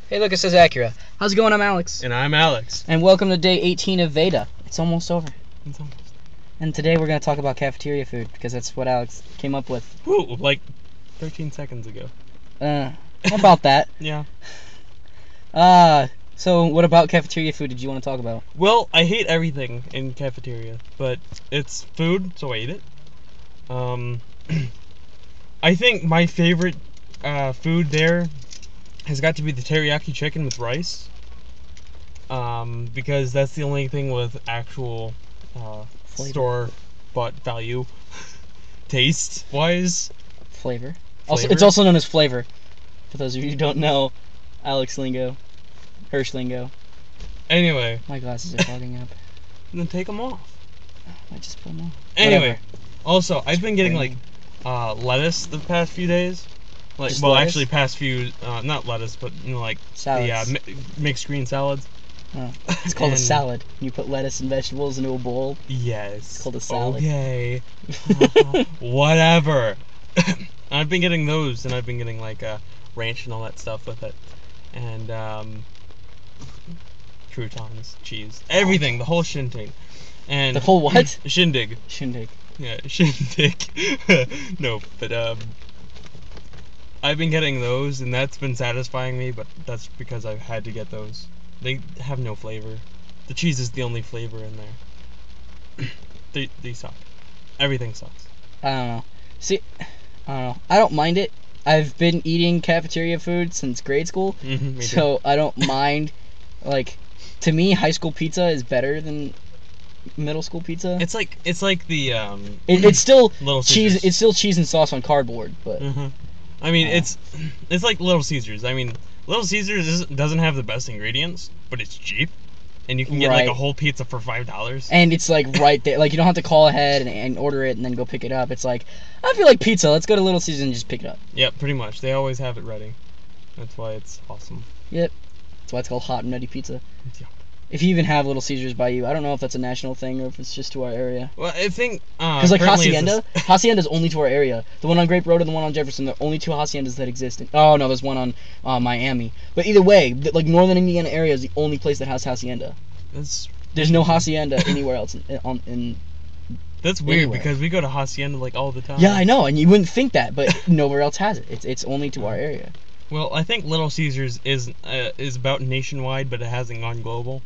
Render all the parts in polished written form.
Hey, look, it says Acura. How's it going? I'm Alex. And I'm Alex. And welcome to day 18 of VEDA. It's almost over. It's almost. And today we're going to talk about cafeteria food, because that's what Alex came up with. Ooh, like 13 seconds ago. About that. Yeah. So what about cafeteria food did you want to talk about? Well, I hate everything in cafeteria, but it's food, so I eat it. I think my favorite food there has got to be the teriyaki chicken with rice. Because that's the only thing with actual store-bought value, taste-wise. Flavor. Also, it's also known as flavor. For those of you who don't know, Alex lingo, Hirsch lingo. Anyway. My glasses are fogging up. Then take them off. I just put them on. Anyway, Whatever. Also, I've been getting like lettuce the past few days. Like, just well, lettuce? actually, past few not lettuce, but you know, like salads. the mixed green salads. Oh, it's called a salad. You put lettuce and vegetables into a bowl. Yes. It's called a salad. Okay. Whatever. I've been getting those, and I've been getting like ranch and all that stuff with it, and croutons, cheese, everything, the whole shindig. And the whole what? Shindig. Shindig. Yeah, shindig. No, but I've been getting those, and that's been satisfying me, but that's because I've had to get those. They have no flavor. The cheese is the only flavor in there. They suck. Everything sucks. I don't know. See, I don't know. I don't mind it. I've been eating cafeteria food since grade school, so I don't mind. Like, to me, high school pizza is better than middle school pizza. It's like the it's still Little cheese. Caesars. It's still cheese and sauce on cardboard, but I mean, it's like Little Caesars. I mean, Little Caesars doesn't have the best ingredients, but it's cheap, and you can get like a whole pizza for $5. And it's like right there. Like, you don't have to call ahead and order it and then go pick it up. It's like, I feel like pizza. Let's go to Little Caesars and just pick it up. Yep, pretty much. They always have it ready. That's why it's awesome. Yep. That's why it's called hot and ready pizza. Yeah. If you even have Little Caesars by you, I don't know if that's a national thing or if it's just to our area. Well, I think because like Hacienda's only to our area. The one on Grape Road and the one on Jefferson, they're only two haciendas that exist. Oh no, there's one on Miami. But either way, like Northern Indiana area is the only place that has hacienda. There's no hacienda anywhere else in That's weird anywhere. because we go to hacienda like all the time. Yeah, I know, and you wouldn't think that, but nowhere else has it. It's only to our area. Well, I think Little Caesars is about nationwide, but it hasn't gone global.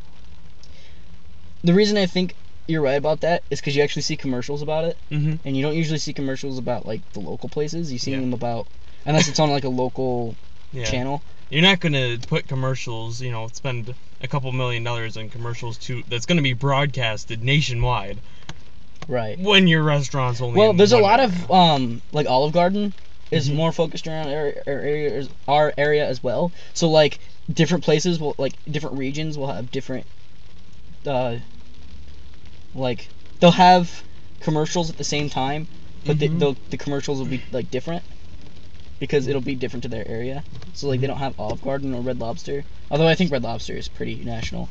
The reason I think you're right about that is because you actually see commercials about it, and you don't usually see commercials about like the local places. You see them about, unless it's on like a local channel. You're not gonna put commercials, spend a couple $1 million on commercials that's gonna be broadcasted nationwide. Right. When your restaurant's only. Well, there's a lot of like Olive Garden is more focused around our area as well. So like different places will different regions will have different. Like they'll have commercials at the same time, but the commercials will be like different because it'll be different to their area. So like they don't have Olive Garden or Red Lobster, although I think Red Lobster is pretty national.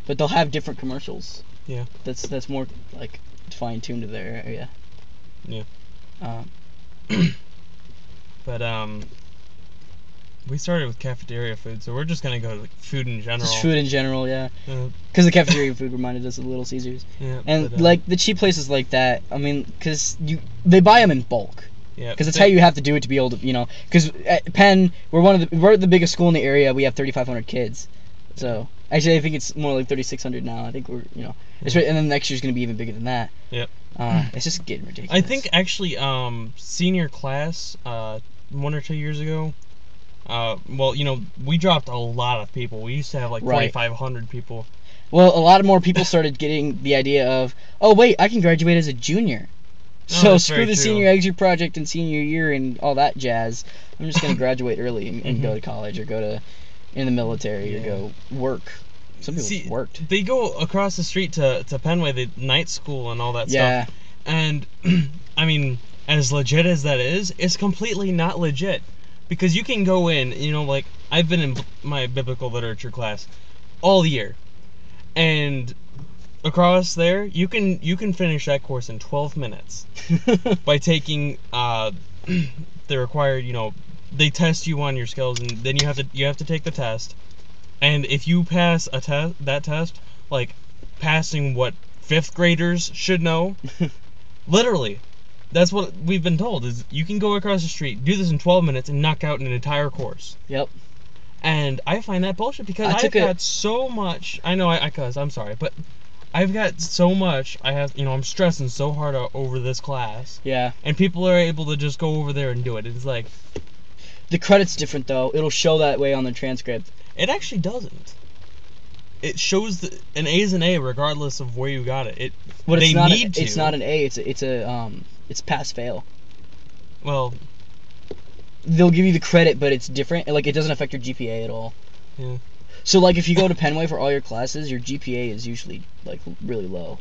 But they'll have different commercials. Yeah. That's more like fine tuned to their area. Yeah. But we started with cafeteria food, so we're just gonna go to like, food in general. Just food in general, yeah. Because the cafeteria food reminded us of Little Caesars. Yeah. And like the cheap places like that, I mean, because they buy them in bulk. Yeah. Because that's how you have to do it to be able to, because at Penn, we're the biggest school in the area. We have 3,500 kids. So actually, I think it's more like 3,600 now. I think we're, and then next year's gonna be even bigger than that. Yep. It's just getting ridiculous. I think actually, senior class, 1 or 2 years ago. Well, we dropped a lot of people. We used to have like 4,500 people. Well, a lot more people started getting the idea of, oh wait, I can graduate as a junior. So screw the senior exit project and senior year and all that jazz. I'm just gonna graduate early and go to college or go to in the military or go work. Some people worked. They go across the street to Pennway, the night school and all that stuff. And I mean, as legit as that is, it's completely not legit. Because you can go in, like I've been in my biblical literature class all year, and across there you can finish that course in 12 minutes by taking the required they test you on your skills, and then you have to take the test. And if you pass that test, like passing what 5th graders should know, literally, that's what we've been told, is you can go across the street, do this in 12 minutes, and knock out an entire course. Yep. And I find that bullshit, because I've got so much. I know I cuss. I'm sorry, but I've got so much. I'm stressing so hard over this class. Yeah. And people are able to just go over there and do it. It's like, the credit's different though. It'll show that way on the transcript. It actually doesn't. It shows an A is an A regardless of where you got it. But it's not an A. It's pass fail. Well, they'll give you the credit, but it's different. Like, it doesn't affect your GPA at all. Yeah. So, like, if you go to Pennway for all your classes, your GPA is usually, like, really low.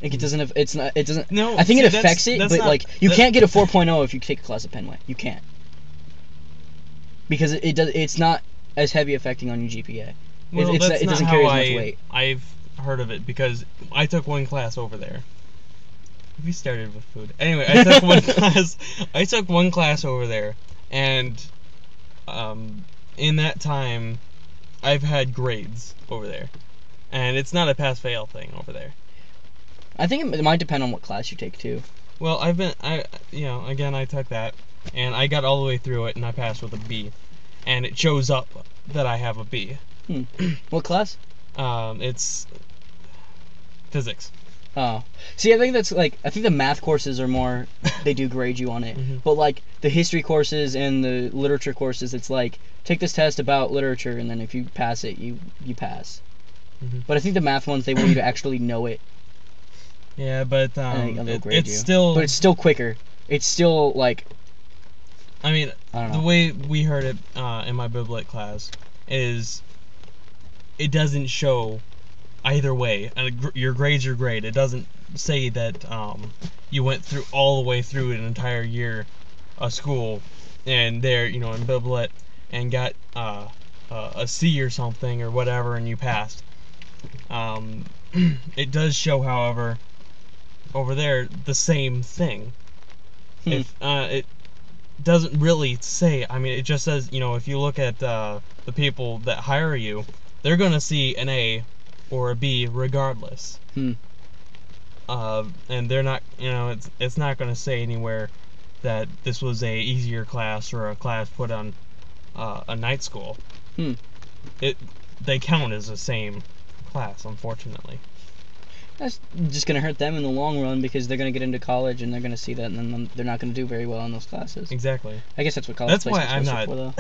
Like, it doesn't. It doesn't. No. I think it affects it, but like, you can't get a 4.0 if you take a class at Pennway. You can't. Because it's not as heavy affecting on your GPA. Well, it doesn't carry as much weight. I've heard of it because I took one class over there. We started with food. Anyway, I took one class. I took one class over there, and in that time, I've had grades over there, and it's not a pass-fail thing over there. I think it might depend on what class you take too. Well, again, I took that, and I got all the way through it, and I passed with a B, and it shows up that I have a B. What class? It's physics. Oh. See, I think the math courses are more, they do grade you on it. Mm-hmm. But, like, the history courses and the literature courses, it's like, take this test about literature, and then if you pass it, you pass. Mm-hmm. But I think the math ones, they want you to actually know it. Yeah, but it's still quicker. It's still, like... I mean, the way we heard it in my Biblit class is it doesn't show either way. Your grades are great. It doesn't say that you went through all the way through an entire year of school and there, in Biblit, and got a C or something or whatever, and you passed. It does show, however, over there the same thing. If it doesn't really say. I mean, it just says, if you look at the people that hire you, they're gonna see an A or a B regardless. And they're not, it's not gonna say anywhere that this was a easier class or a class put on a night school. They count as the same class, unfortunately. That's just going to hurt them in the long run because they're going to get into college and they're going to see that, and then they're not going to do very well in those classes. Exactly. I guess that's what college placements are for, though.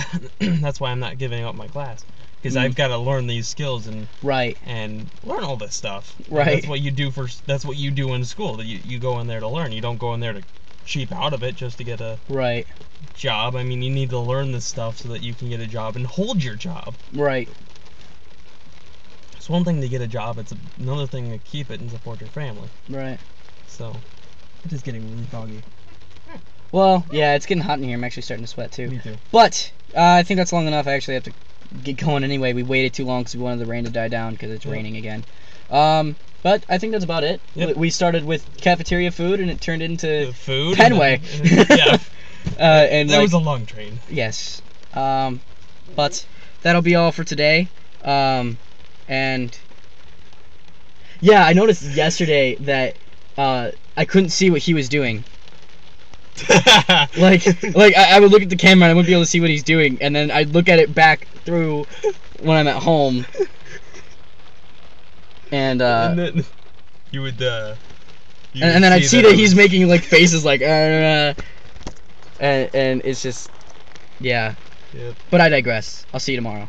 That's why I'm not giving up my class, because I've got to learn these skills and learn all this stuff. Right. That's what you do in school. That you go in there to learn. You don't go in there to cheap out of it just to get a job. I mean, you need to learn this stuff so that you can get a job and hold your job. Right. It's one thing to get a job, it's another thing to keep it and support your family. Right. So, it is getting really foggy. Well, yeah, it's getting hot in here. I'm actually starting to sweat, too. Me too. But, I think that's long enough. I actually have to get going anyway. We waited too long because we wanted the rain to die down because it's raining again. But I think that's about it. Yep. We started with cafeteria food, and it turned into food? Pennway. Yeah. And that was a long train. Yes. But that'll be all for today. And yeah, I noticed yesterday that I couldn't see what he was doing. like I would look at the camera and I wouldn't be able to see what he's doing, and then I'd look at it back through when I'm at home. And then you would and then I'd see that he's making like faces like and it's just yeah. Yep. But I digress. I'll see you tomorrow.